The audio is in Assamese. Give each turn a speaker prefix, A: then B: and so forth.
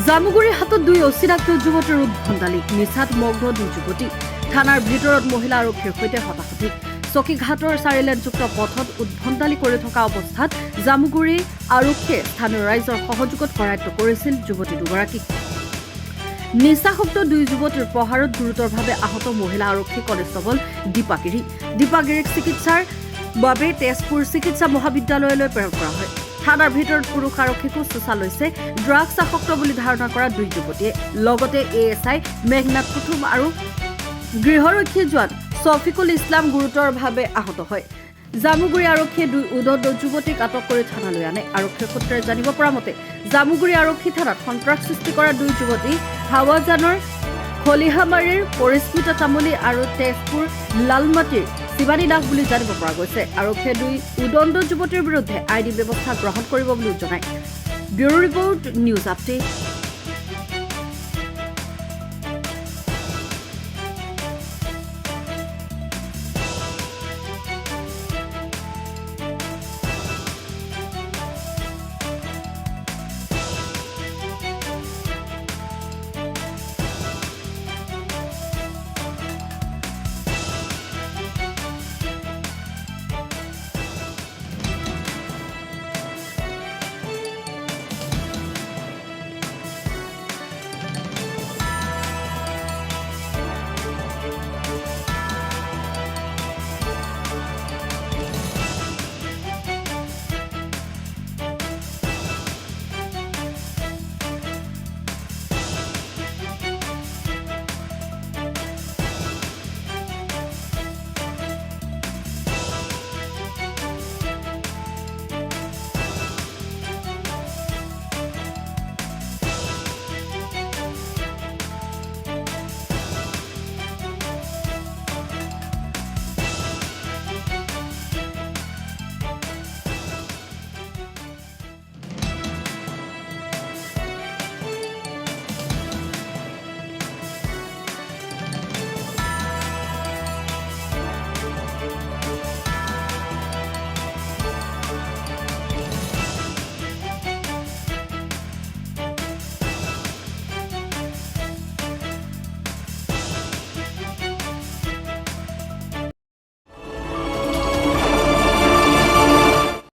A: জামুগুৰিৰ হাতত দুই অচিনাক্ত যুৱতীৰ উদ্ভণ্ডালি নিচাত মগ্ন দুই যুৱতী থানাৰ ভিতৰত মহিলা আৰক্ষীৰ সৈতে হতাহতি চকীঘাটৰ 4 লেনযুক্ত পথত উদ্ভণ্ডালি কৰি থকা অৱস্থাত জামুগুৰি আৰক্ষীয়ে স্থানীয় ৰাইজৰ সহযোগত কৰায়ত্ব কৰিছিল যুৱতী দুগৰাকীক নিচাসক্ত দুই যুৱতীৰ প্ৰহাৰত গুৰুতৰভাৱে আহত মহিলা আৰক্ষী কনষ্টেবল দীপাগিৰীক চিকিৎসাৰ বাবে তেজপুৰ চিকিৎসা মহাবিদ্যালয়লৈ প্ৰেৰণ কৰা হয় থানাৰ ভিতৰত পুৰুষ আৰক্ষীকো চোচা লৈছে ড্ৰাগছ আসক্ত বুলি ধাৰণা কৰা দুই যুৱতীয়ে লগতে এএছআই মেঘনাথ কুতুম আৰু গৃহৰক্ষী জোৱান শফিকুল ইছলাম গুৰুতৰভাৱে আহত হয় জামুগুৰি আৰক্ষীয়ে দুই উদণ্ড যুৱতীক আটক কৰি থানালৈ আনে আৰক্ষীৰ সূত্ৰে জানিব পৰা মতে জামুগুৰি আৰক্ষী থানাত সন্ত্ৰাস সৃষ্টি কৰা দুই যুৱতী হাৱাজানৰ খলিহামাৰীৰ পৰিস্মিতা তামুলী আৰু তেজপুৰ লালমাটিৰ শিৱানী দাস বুলি জানিব পৰা গৈছে আৰক্ষীয়ে দুই উদণ্ড যুৱতীৰ বিৰুদ্ধে আইনী ব্যৱস্থা গ্ৰহণ কৰিব বুলি জনায় ব্যুৰো ৰিপৰ্ট নিউজ আপডেট